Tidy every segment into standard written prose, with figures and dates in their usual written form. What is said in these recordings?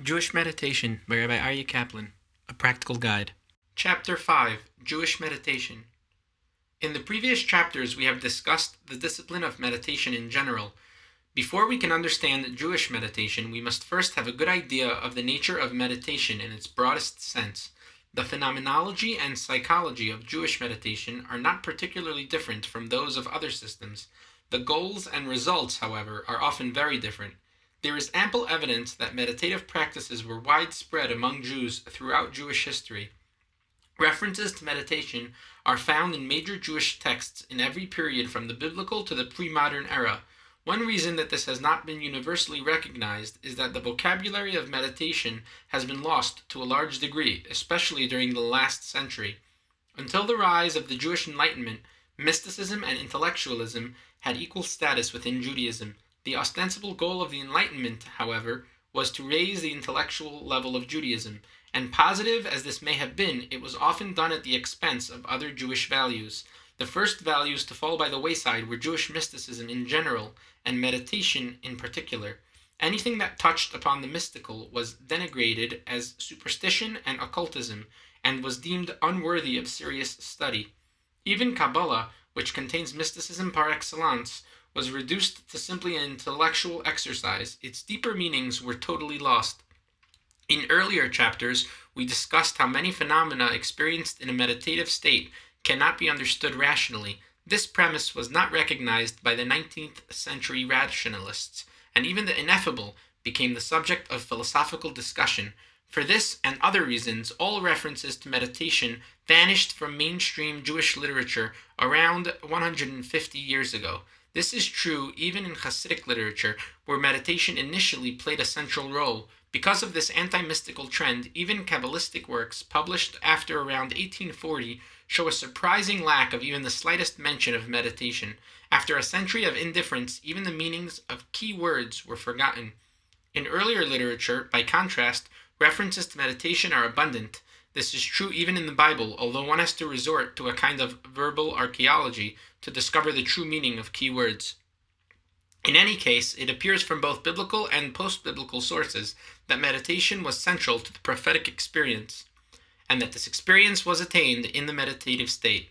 Jewish Meditation by Rabbi Aryeh Kaplan, a practical guide. Chapter 5, Jewish Meditation. In the previous chapters we have discussed the discipline of meditation in general. Before we can understand Jewish meditation, we must first have a good idea of the nature of meditation in its broadest sense. The phenomenology and psychology of Jewish meditation are not particularly different from those of other systems. The goals and results, however, are often very different. There is ample evidence that meditative practices were widespread among Jews throughout Jewish history. References to meditation are found in major Jewish texts in every period from the biblical to the pre-modern era. One reason that this has not been universally recognized is that the vocabulary of meditation has been lost to a large degree, especially during the last century. Until the rise of the Jewish Enlightenment, mysticism and intellectualism had equal status within Judaism. The ostensible goal of the Enlightenment, however, was to raise the intellectual level of Judaism, and positive as this may have been, it was often done at the expense of other Jewish values. The first values to fall by the wayside were Jewish mysticism in general, and meditation in particular. Anything that touched upon the mystical was denigrated as superstition and occultism, and was deemed unworthy of serious study. Even Kabbalah, which contains mysticism par excellence, was reduced to simply an intellectual exercise. Its deeper meanings were totally lost. In earlier chapters, we discussed how many phenomena experienced in a meditative state cannot be understood rationally. This premise was not recognized by the 19th century rationalists, and even the ineffable became the subject of philosophical discussion. For this and other reasons, all references to meditation vanished from mainstream Jewish literature around 150 years ago. This is true even in Hasidic literature, where meditation initially played a central role. Because of this anti-mystical trend, even Kabbalistic works published after around 1840 show a surprising lack of even the slightest mention of meditation. After a century of indifference, even the meanings of key words were forgotten. In earlier literature, by contrast, references to meditation are abundant. This is true even in the Bible, although one has to resort to a kind of verbal archaeology to discover the true meaning of key words. In any case, it appears from both biblical and post-biblical sources that meditation was central to the prophetic experience, and that this experience was attained in the meditative state.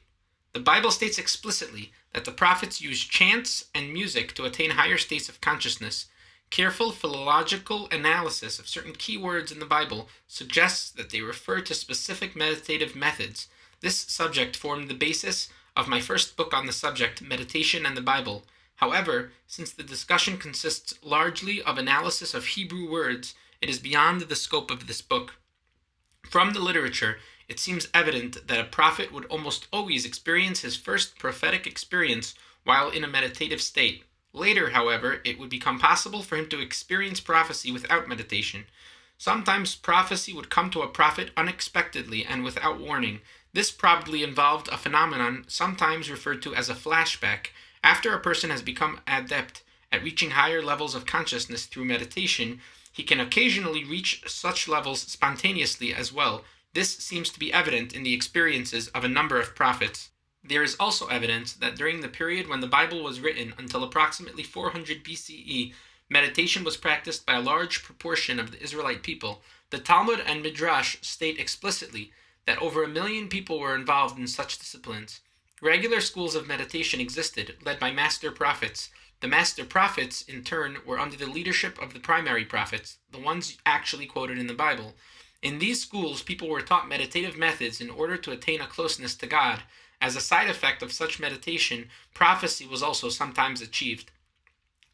The Bible states explicitly that the prophets used chants and music to attain higher states of consciousness. Careful philological analysis of certain key words in the Bible suggests that they refer to specific meditative methods. This subject formed the basis of my first book on the subject, Meditation and the Bible. However, since the discussion consists largely of analysis of Hebrew words, it is beyond the scope of this book. From the literature, it seems evident that a prophet would almost always experience his first prophetic experience while in a meditative state. Later, however, it would become possible for him to experience prophecy without meditation. Sometimes prophecy would come to a prophet unexpectedly and without warning. This probably involved a phenomenon sometimes referred to as a flashback. After a person has become adept at reaching higher levels of consciousness through meditation, he can occasionally reach such levels spontaneously as well. This seems to be evident in the experiences of a number of prophets. There is also evidence that during the period when the Bible was written until approximately 400 BCE, meditation was practiced by a large proportion of the Israelite people. The Talmud and Midrash state explicitly that over 1 million people were involved in such disciplines. Regular schools of meditation existed, led by master prophets. The master prophets, in turn, were under the leadership of the primary prophets, the ones actually quoted in the Bible. In these schools, people were taught meditative methods in order to attain a closeness to God. As a side effect of such meditation, prophecy was also sometimes achieved.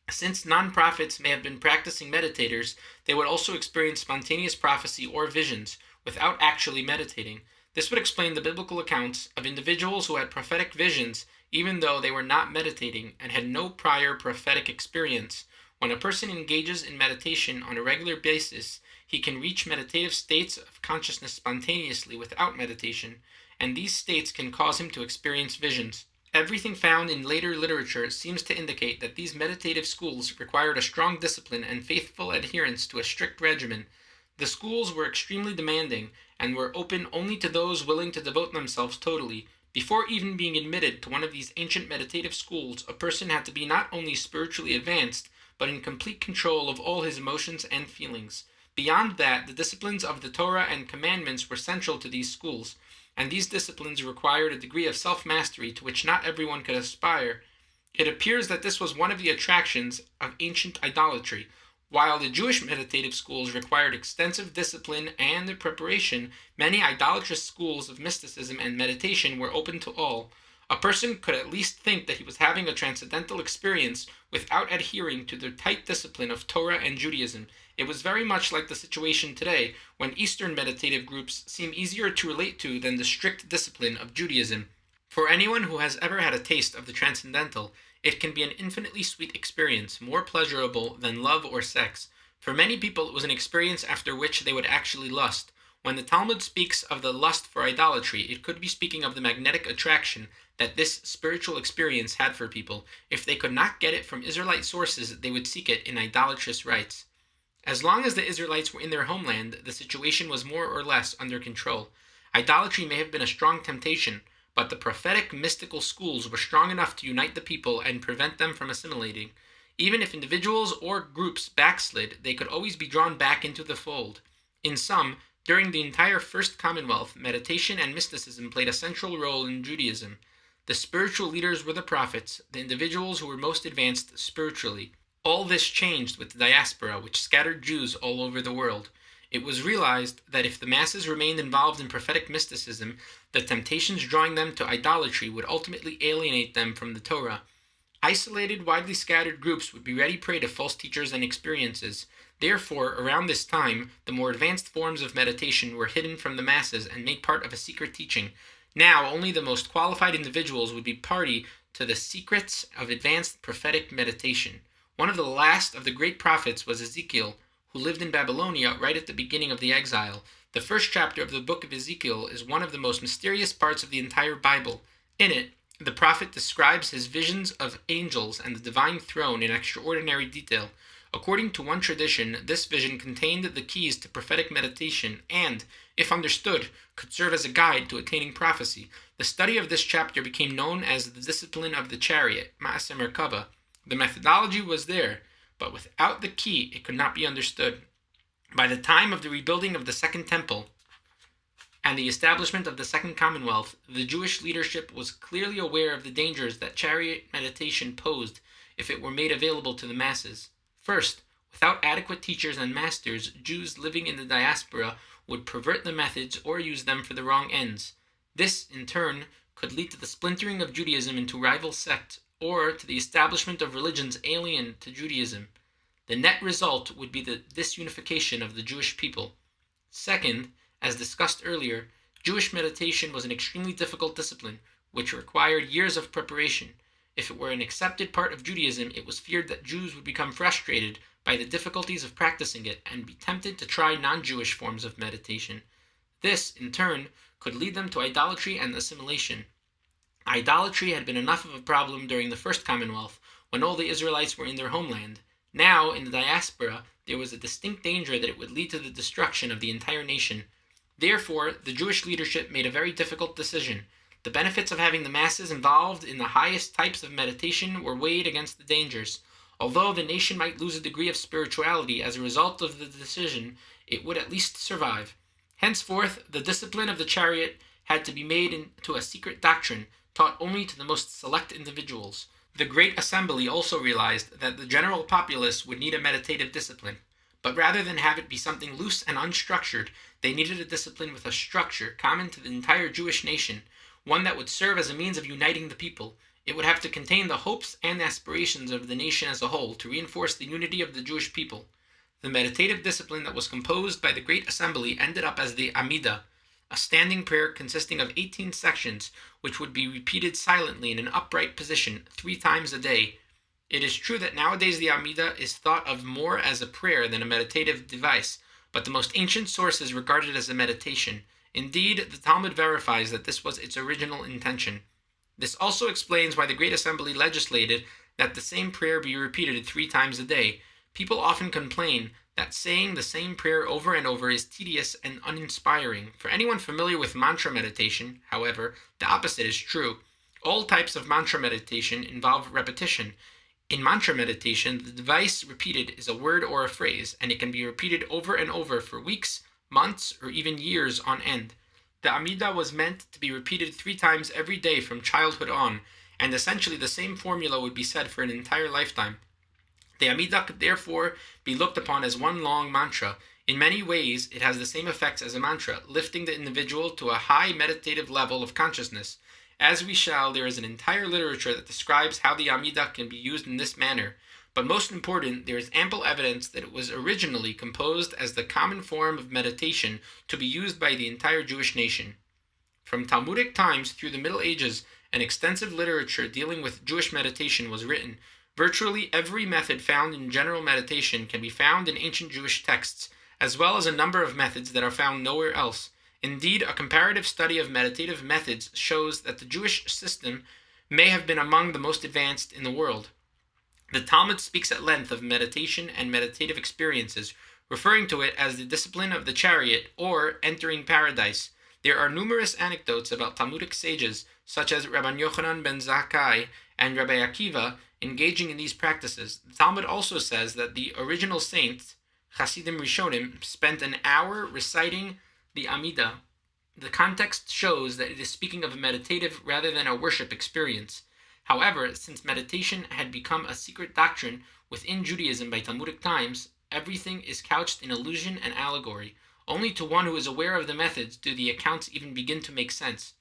Since non-prophets may have been practicing meditators, they would also experience spontaneous prophecy or visions without actually meditating. This would explain the biblical accounts of individuals who had prophetic visions even though they were not meditating and had no prior prophetic experience. When a person engages in meditation on a regular basis, he can reach meditative states of consciousness spontaneously without meditation, and these states can cause him to experience visions. Everything found in later literature seems to indicate that these meditative schools required a strong discipline and faithful adherence to a strict regimen. The schools were extremely demanding and were open only to those willing to devote themselves totally. Before even being admitted to one of these ancient meditative schools, a person had to be not only spiritually advanced, but in complete control of all his emotions and feelings. Beyond that, the disciplines of the Torah and commandments were central to these schools, and these disciplines required a degree of self-mastery to which not everyone could aspire. It appears that this was one of the attractions of ancient idolatry. While the Jewish meditative schools required extensive discipline and preparation, many idolatrous schools of mysticism and meditation were open to all. A person could at least think that he was having a transcendental experience without adhering to the tight discipline of Torah and Judaism. It was very much like the situation today, when Eastern meditative groups seem easier to relate to than the strict discipline of Judaism. For anyone who has ever had a taste of the transcendental, it can be an infinitely sweet experience, more pleasurable than love or sex. For many people, it was an experience after which they would actually lust. When the Talmud speaks of the lust for idolatry, it could be speaking of the magnetic attraction that this spiritual experience had for people. If they could not get it from Israelite sources, they would seek it in idolatrous rites. As long as the Israelites were in their homeland, the situation was more or less under control. Idolatry may have been a strong temptation, but the prophetic mystical schools were strong enough to unite the people and prevent them from assimilating. Even if individuals or groups backslid, they could always be drawn back into the fold. In sum, during the entire First Commonwealth, meditation and mysticism played a central role in Judaism. The spiritual leaders were the prophets, the individuals who were most advanced spiritually. All this changed with the diaspora, which scattered Jews all over the world. It was realized that if the masses remained involved in prophetic mysticism, the temptations drawing them to idolatry would ultimately alienate them from the Torah. Isolated, widely scattered groups would be ready prey to false teachers and experiences. Therefore, around this time, the more advanced forms of meditation were hidden from the masses and made part of a secret teaching. Now, only the most qualified individuals would be party to the secrets of advanced prophetic meditation. One of the last of the great prophets was Ezekiel, who lived in Babylonia right at the beginning of the exile. The first chapter of the book of Ezekiel is one of the most mysterious parts of the entire Bible. In it, the prophet describes his visions of angels and the divine throne in extraordinary detail. According to one tradition, this vision contained the keys to prophetic meditation and, if understood, could serve as a guide to attaining prophecy. The study of this chapter became known as the discipline of the Chariot, Ma'aseh Merkava. The methodology was there, but without the key it could not be understood. By the time of the rebuilding of the Second Temple and the establishment of the Second Commonwealth, the Jewish leadership was clearly aware of the dangers that Chariot meditation posed if it were made available to the masses. First, without adequate teachers and masters, Jews living in the diaspora would pervert the methods or use them for the wrong ends. This, in turn, could lead to the splintering of Judaism into rival sects or to the establishment of religions alien to Judaism. The net result would be the disunification of the Jewish people. Second, as discussed earlier, Jewish meditation was an extremely difficult discipline, which required years of preparation. If it were an accepted part of Judaism, it was feared that Jews would become frustrated by the difficulties of practicing it and be tempted to try non-Jewish forms of meditation. This, in turn, could lead them to idolatry and assimilation. Idolatry had been enough of a problem during the First Commonwealth, when all the Israelites were in their homeland. Now, in the diaspora, there was a distinct danger that it would lead to the destruction of the entire nation. Therefore, the Jewish leadership made a very difficult decision. The benefits of having the masses involved in the highest types of meditation were weighed against the dangers. Although the nation might lose a degree of spirituality as a result of the decision, it would at least survive. Henceforth, the discipline of the Chariot had to be made into a secret doctrine, taught only to the most select individuals. The Great Assembly also realized that the general populace would need a meditative discipline. But rather than have it be something loose and unstructured, they needed a discipline with a structure common to the entire Jewish nation, one that would serve as a means of uniting the people. It would have to contain the hopes and aspirations of the nation as a whole to reinforce the unity of the Jewish people. The meditative discipline that was composed by the Great Assembly ended up as the Amidah, a standing prayer consisting of 18 sections, which would be repeated silently in an upright position 3 times a day. It is true that nowadays the Amidah is thought of more as a prayer than a meditative device, but the most ancient sources regard it as a meditation. Indeed, the Talmud verifies that this was its original intention. This also explains why the Great Assembly legislated that the same prayer be repeated 3 times a day. People often complain that saying the same prayer over and over is tedious and uninspiring. For anyone familiar with mantra meditation, however, the opposite is true. All types of mantra meditation involve repetition. In mantra meditation, the device repeated is a word or a phrase, and it can be repeated over and over for weeks, months, or even years on end. The Amida was meant to be repeated 3 times every day from childhood on, and essentially the same formula would be said for an entire lifetime. The Amida could therefore be looked upon as one long mantra. In many ways, it has the same effects as a mantra, lifting the individual to a high meditative level of consciousness. As we shall, there is an entire literature that describes how the Amida can be used in this manner, but most important, there is ample evidence that it was originally composed as the common form of meditation to be used by the entire Jewish nation. From Talmudic times through the Middle Ages, an extensive literature dealing with Jewish meditation was written. Virtually every method found in general meditation can be found in ancient Jewish texts, as well as a number of methods that are found nowhere else. Indeed, a comparative study of meditative methods shows that the Jewish system may have been among the most advanced in the world. The Talmud speaks at length of meditation and meditative experiences, referring to it as the discipline of the Chariot or entering paradise. There are numerous anecdotes about Talmudic sages, such as Rabbi Yochanan ben Zakkai and Rabbi Akiva, engaging in these practices. The Talmud also says that the original saints, Hasidim Rishonim, spent an hour reciting the Amida. The context shows that it is speaking of a meditative rather than a worship experience. However, since meditation had become a secret doctrine within Judaism by Talmudic times, everything is couched in illusion and allegory. Only to one who is aware of the methods do the accounts even begin to make sense.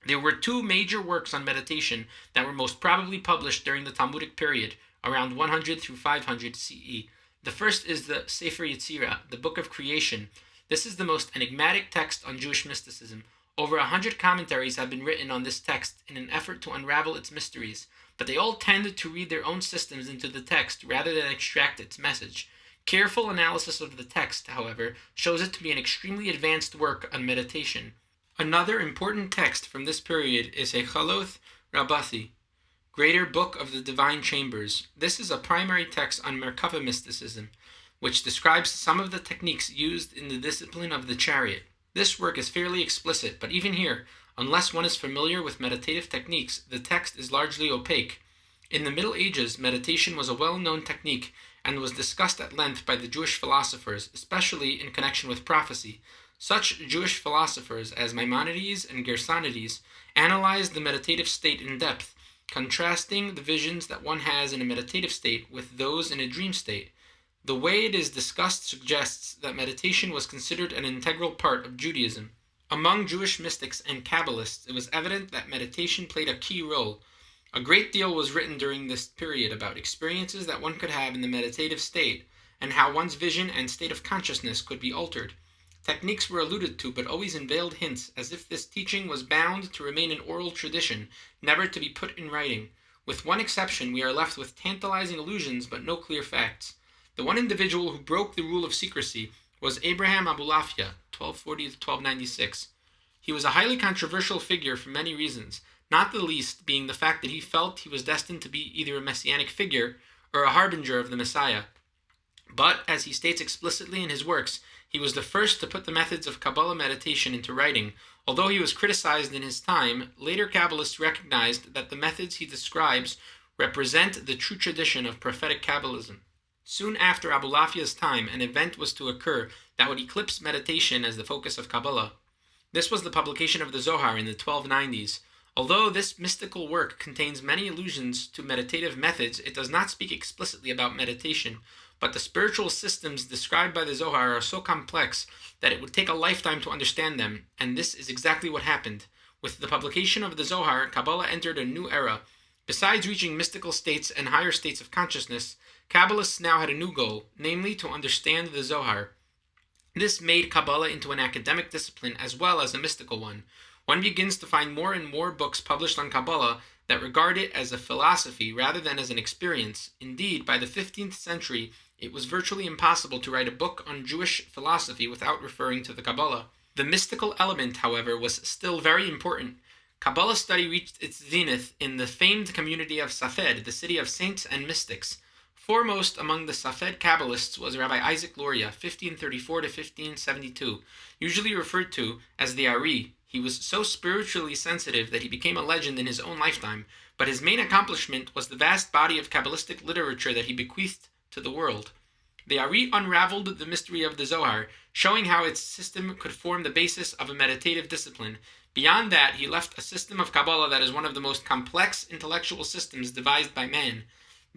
There were 2 major works on meditation that were most probably published during the Talmudic period, around 100 through 500 CE. The first is the Sefer Yetzirah, the Book of Creation. This is the most enigmatic text on Jewish mysticism. Over 100 commentaries have been written on this text in an effort to unravel its mysteries, but they all tend to read their own systems into the text rather than extract its message. Careful analysis of the text, however, shows it to be an extremely advanced work on meditation. Another important text from this period is a Chaloth Rabbathi, Greater Book of the Divine Chambers. This is a primary text on Merkava mysticism, which describes some of the techniques used in the discipline of the Chariot. This work is fairly explicit, but even here, unless one is familiar with meditative techniques, the text is largely opaque. In the Middle Ages, meditation was a well-known technique and was discussed at length by the Jewish philosophers, especially in connection with prophecy. Such Jewish philosophers as Maimonides and Gersonides analyzed the meditative state in depth, contrasting the visions that one has in a meditative state with those in a dream state. The way it is discussed suggests that meditation was considered an integral part of Judaism. Among Jewish mystics and Kabbalists, it was evident that meditation played a key role. A great deal was written during this period about experiences that one could have in the meditative state, and how one's vision and state of consciousness could be altered. Techniques were alluded to, but always in veiled hints, as if this teaching was bound to remain an oral tradition, never to be put in writing. With one exception, we are left with tantalizing allusions, but no clear facts. The one individual who broke the rule of secrecy was Abraham Abulafia, 1240 to 1296. He was a highly controversial figure for many reasons, not the least being the fact that he felt he was destined to be either a messianic figure or a harbinger of the Messiah. But, as he states explicitly in his works, he was the first to put the methods of Kabbalah meditation into writing. Although he was criticized in his time, later Kabbalists recognized that the methods he describes represent the true tradition of prophetic Kabbalism. Soon after Abulafia's time, an event was to occur that would eclipse meditation as the focus of Kabbalah. This was the publication of the Zohar in the 1290s. Although this mystical work contains many allusions to meditative methods, it does not speak explicitly about meditation, but the spiritual systems described by the Zohar are so complex that it would take a lifetime to understand them, and this is exactly what happened. With the publication of the Zohar, Kabbalah entered a new era. Besides reaching mystical states and higher states of consciousness, Kabbalists now had a new goal, namely to understand the Zohar. This made Kabbalah into an academic discipline as well as a mystical one. One begins to find more and more books published on Kabbalah that regard it as a philosophy rather than as an experience. Indeed, by the 15th century, it was virtually impossible to write a book on Jewish philosophy without referring to the Kabbalah. The mystical element, however, was still very important. Kabbalah study reached its zenith in the famed community of Safed, the city of saints and mystics. Foremost among the Safed Kabbalists was Rabbi Isaac Luria, 1534 to 1572, usually referred to as the Aryeh. He was so spiritually sensitive that he became a legend in his own lifetime, but his main accomplishment was the vast body of Kabbalistic literature that he bequeathed to the world. The Aryeh unraveled the mystery of the Zohar, showing how its system could form the basis of a meditative discipline. Beyond that, he left a system of Kabbalah that is one of the most complex intellectual systems devised by man.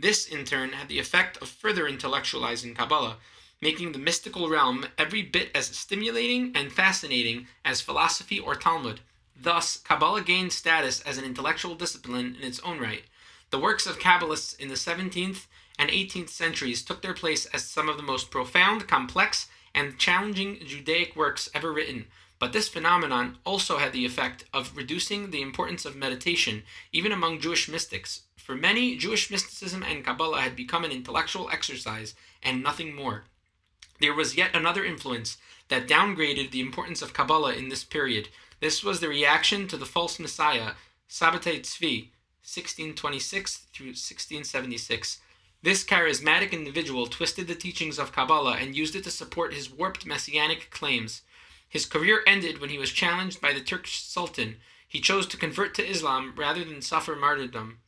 This, in turn, had the effect of further intellectualizing Kabbalah, making the mystical realm every bit as stimulating and fascinating as philosophy or Talmud. Thus, Kabbalah gained status as an intellectual discipline in its own right. The works of Kabbalists in the 17th and 18th centuries took their place as some of the most profound, complex, and challenging Judaic works ever written. But this phenomenon also had the effect of reducing the importance of meditation, even among Jewish mystics. For many, Jewish mysticism and Kabbalah had become an intellectual exercise and nothing more. There was yet another influence that downgraded the importance of Kabbalah in this period. This was the reaction to the false messiah, Sabbatai Tzvi, 1626 through 1676. This charismatic individual twisted the teachings of Kabbalah and used it to support his warped messianic claims. His career ended when he was challenged by the Turkish Sultan. He chose to convert to Islam rather than suffer martyrdom,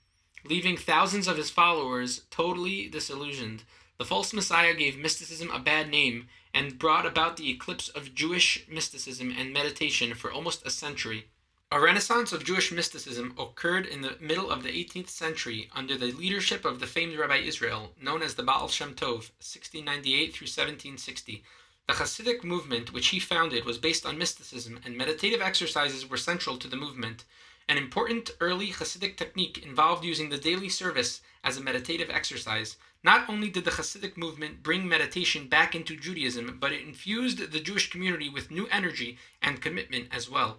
leaving thousands of his followers totally disillusioned. The false messiah gave mysticism a bad name and brought about the eclipse of Jewish mysticism and meditation for almost a century. A renaissance of Jewish mysticism occurred in the middle of the 18th century under the leadership of the famed Rabbi Israel, known as the Baal Shem Tov, 1698 through 1760. The Hasidic movement, which he founded, was based on mysticism, and meditative exercises were central to the movement. An important early Hasidic technique involved using the daily service as a meditative exercise. Not only did the Hasidic movement bring meditation back into Judaism, but it infused the Jewish community with new energy and commitment as well.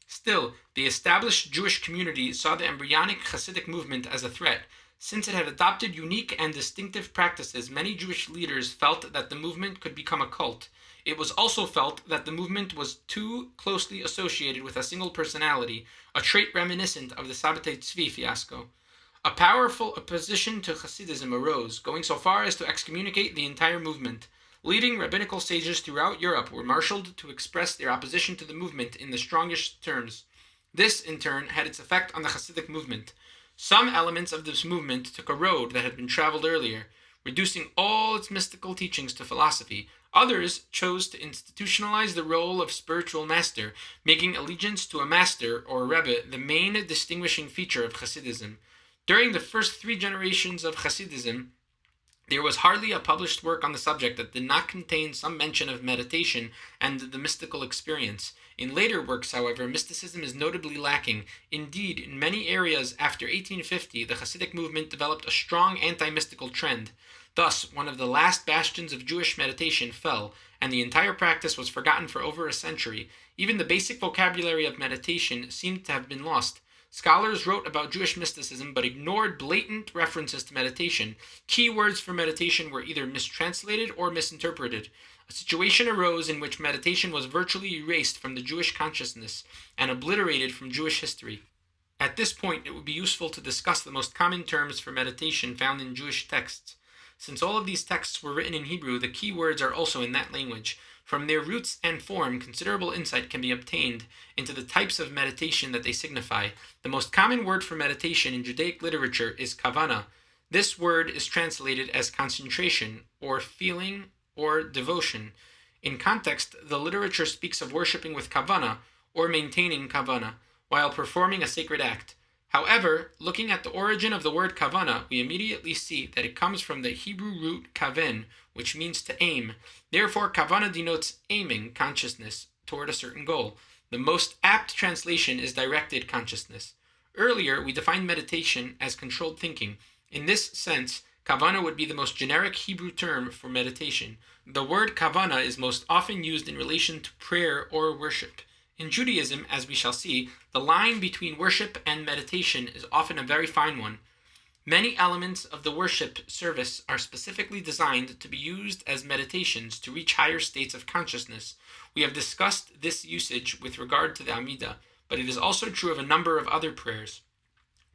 Still, the established Jewish community saw the embryonic Hasidic movement as a threat. Since it had adopted unique and distinctive practices, many Jewish leaders felt that the movement could become a cult. It was also felt that the movement was too closely associated with a single personality, a trait reminiscent of the Sabbatai Tzvi fiasco. A powerful opposition to Hasidism arose, going so far as to excommunicate the entire movement. Leading rabbinical sages throughout Europe were marshaled to express their opposition to the movement in the strongest terms. This, in turn, had its effect on the Hasidic movement. Some elements of this movement took a road that had been traveled earlier, reducing all its mystical teachings to philosophy. Others chose to institutionalize the role of spiritual master, making allegiance to a master or Rebbe the main distinguishing feature of Hasidism. During the first 3 generations of Hasidism, there was hardly a published work on the subject that did not contain some mention of meditation and the mystical experience. In later works, however, mysticism is notably lacking. Indeed, in many areas after 1850, the Hasidic movement developed a strong anti-mystical trend. Thus, one of the last bastions of Jewish meditation fell, and the entire practice was forgotten for over a century. Even the basic vocabulary of meditation seemed to have been lost. Scholars wrote about Jewish mysticism but ignored blatant references to meditation. Key words for meditation were either mistranslated or misinterpreted. A situation arose in which meditation was virtually erased from the Jewish consciousness and obliterated from Jewish history. At this point, it would be useful to discuss the most common terms for meditation found in Jewish texts. Since all of these texts were written in Hebrew, the key words are also in that language. From their roots and form, considerable insight can be obtained into the types of meditation that they signify. The most common word for meditation in Judaic literature is Kavana. This word is translated as concentration, or feeling, or devotion. In context, the literature speaks of worshipping with Kavana, or maintaining Kavana, while performing a sacred act. However, looking at the origin of the word Kavana, we immediately see that it comes from the Hebrew root kaven, which means to aim. Therefore, Kavana denotes aiming consciousness toward a certain goal. The most apt translation is directed consciousness. Earlier, we defined meditation as controlled thinking. In this sense, Kavana would be the most generic Hebrew term for meditation. The word Kavana is most often used in relation to prayer or worship. In Judaism, as we shall see, the line between worship and meditation is often a very fine one. Many elements of the worship service are specifically designed to be used as meditations to reach higher states of consciousness. We have discussed this usage with regard to the Amidah, but it is also true of a number of other prayers.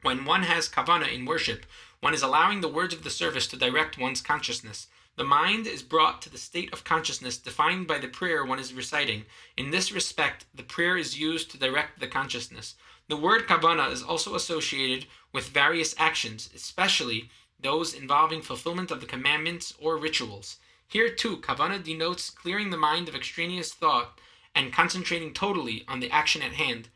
When one has Kavana in worship, one is allowing the words of the service to direct one's consciousness. The mind is brought to the state of consciousness defined by the prayer one is reciting. In this respect, the prayer is used to direct the consciousness. The word Kavana is also associated with various actions, especially those involving fulfillment of the commandments or rituals. Here too, Kavana denotes clearing the mind of extraneous thought and concentrating totally on the action at hand.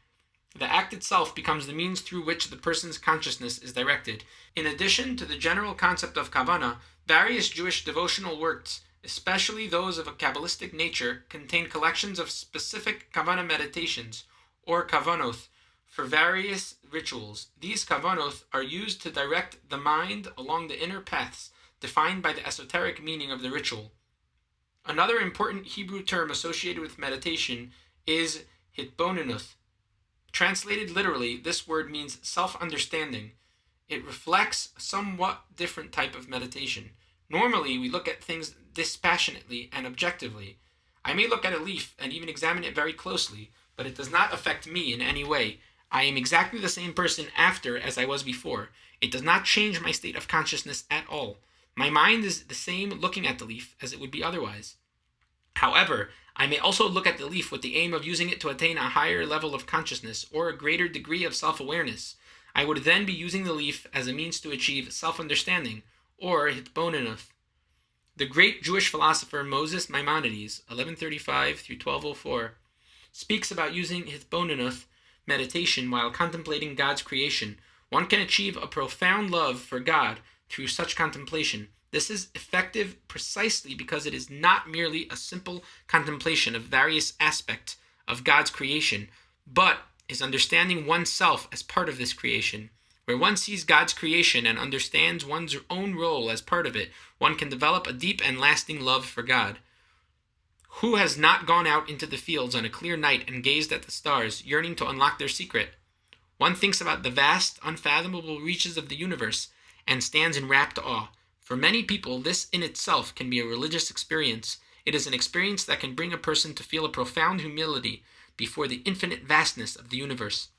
The act itself becomes the means through which the person's consciousness is directed. In addition to the general concept of Kavana, various Jewish devotional works, especially those of a Kabbalistic nature, contain collections of specific Kavana meditations, or Kavanoth, for various rituals. These Kavanoth are used to direct the mind along the inner paths defined by the esoteric meaning of the ritual. Another important Hebrew term associated with meditation is hitbonenuth. Translated literally, this word means self-understanding. It reflects a somewhat different type of meditation. Normally, we look at things dispassionately and objectively. I may look at a leaf and even examine it very closely, but it does not affect me in any way. I am exactly the same person after as I was before. It does not change my state of consciousness at all. My mind is the same looking at the leaf as it would be otherwise. However, I may also look at the leaf with the aim of using it to attain a higher level of consciousness or a greater degree of self-awareness. I would then be using the leaf as a means to achieve self-understanding, or hitbonenuth. The great Jewish philosopher Moses Maimonides, 1135 through 1204, speaks about using hitbonenuth meditation while contemplating God's creation. One can achieve a profound love for God through such contemplation. This is effective precisely because it is not merely a simple contemplation of various aspects of God's creation, but is understanding oneself as part of this creation. Where one sees God's creation and understands one's own role as part of it, one can develop a deep and lasting love for God. Who has not gone out into the fields on a clear night and gazed at the stars, yearning to unlock their secret? One thinks about the vast, unfathomable reaches of the universe and stands in rapt awe. For many people, this in itself can be a religious experience. It is an experience that can bring a person to feel a profound humility before the infinite vastness of the universe.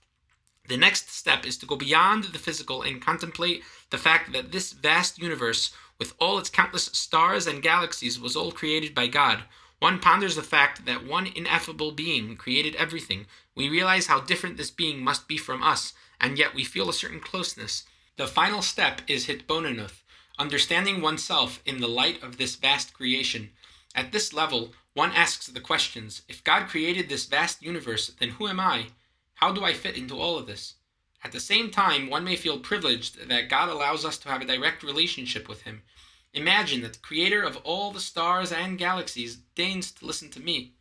The next step is to go beyond the physical and contemplate the fact that this vast universe, with all its countless stars and galaxies, was all created by God. One ponders the fact that one ineffable being created everything. We realize how different this being must be from us, and yet we feel a certain closeness. The final step is hitbonenuth, understanding oneself in the light of this vast creation. At this level, one asks the questions: if God created this vast universe, then who am I? How do I fit into all of this? At the same time, one may feel privileged that God allows us to have a direct relationship with Him. Imagine that the creator of all the stars and galaxies deigns to listen to me.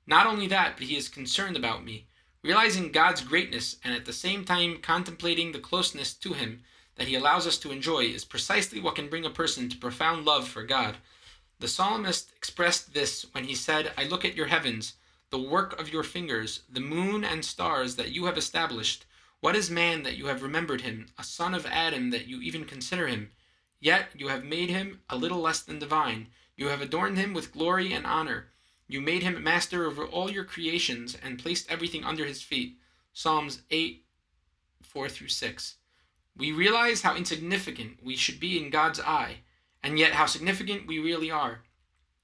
Not only that, but He is concerned about me. Realizing God's greatness and at the same time contemplating the closeness to Him that He allows us to enjoy is precisely what can bring a person to profound love for God. The psalmist expressed this when he said, "I look at your heavens, the work of your fingers, the moon and stars that you have established. What is man that you have remembered him, a son of Adam that you even consider him? Yet you have made him a little less than divine. You have adorned him with glory and honor. You made him master over all your creations and placed everything under his feet." Psalms 8, 4-6. We realize how insignificant we should be in God's eye, and yet how significant we really are.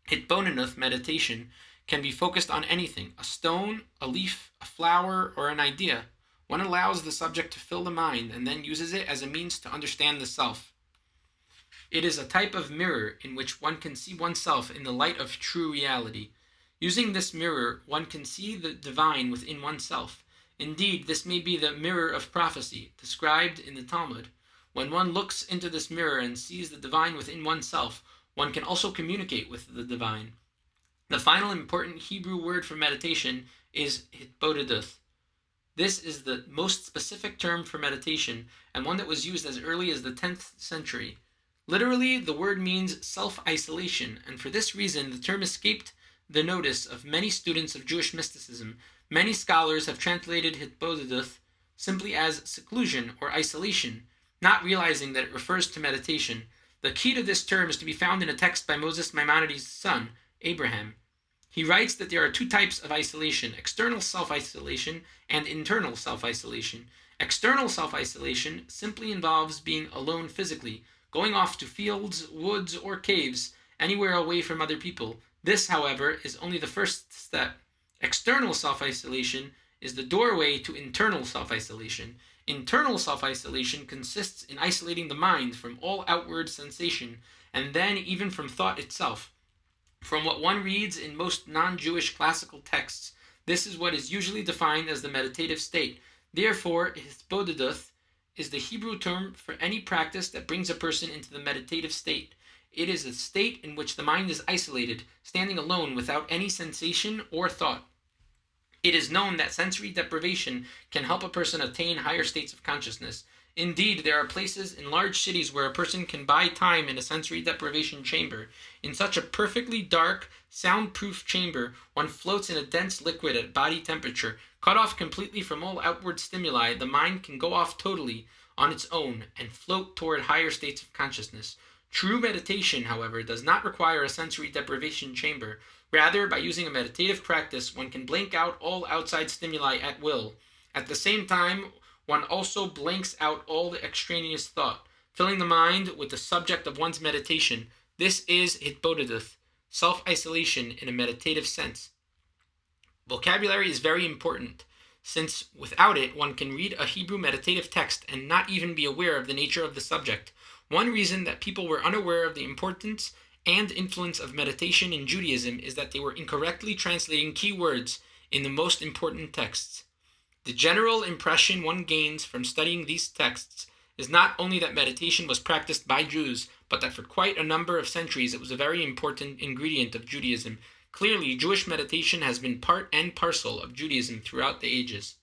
Hitbonenuth meditation can be focused on anything: a stone, a leaf, a flower, or an idea. One allows the subject to fill the mind and then uses it as a means to understand the self. It is a type of mirror in which one can see oneself in the light of true reality. Using this mirror, one can see the divine within oneself. Indeed, this may be the mirror of prophecy, described in the Talmud. When one looks into this mirror and sees the divine within oneself, one can also communicate with the divine. The final important Hebrew word for meditation is hitbodenuth. This is the most specific term for meditation, and one that was used as early as the 10th century. Literally, the word means self-isolation, and for this reason, the term escaped the notice of many students of Jewish mysticism. Many scholars have translated hitbodenuth simply as seclusion or isolation, not realizing that it refers to meditation. The key to this term is to be found in a text by Moses Maimonides' son, Abraham. He writes that there are two types of isolation: external self-isolation and internal self-isolation. External self-isolation simply involves being alone physically, going off to fields, woods, or caves, anywhere away from other people. This, however, is only the first step. External self-isolation is the doorway to internal self-isolation. Internal self-isolation consists in isolating the mind from all outward sensation, and then even from thought itself. From what one reads in most non-Jewish classical texts, this is what is usually defined as the meditative state. Therefore, hitbodeduth is the Hebrew term for any practice that brings a person into the meditative state. It is a state in which the mind is isolated, standing alone without any sensation or thought. It is known that sensory deprivation can help a person attain higher states of consciousness. Indeed, there are places in large cities where a person can buy time in a sensory deprivation chamber. In such a perfectly dark, soundproof chamber, one floats in a dense liquid at body temperature. Cut off completely from all outward stimuli, the mind can go off totally on its own and float toward higher states of consciousness. True meditation, however, does not require a sensory deprivation chamber. Rather, by using a meditative practice, one can blank out all outside stimuli at will. At the same time, one also blanks out all the extraneous thought, filling the mind with the subject of one's meditation. This is hitbodeduth, self-isolation in a meditative sense. Vocabulary is very important, since without it, one can read a Hebrew meditative text and not even be aware of the nature of the subject. One reason that people were unaware of the importance and influence of meditation in Judaism is that they were incorrectly translating key words in the most important texts. The general impression one gains from studying these texts is not only that meditation was practiced by Jews, but that for quite a number of centuries it was a very important ingredient of Judaism. Clearly, Jewish meditation has been part and parcel of Judaism throughout the ages.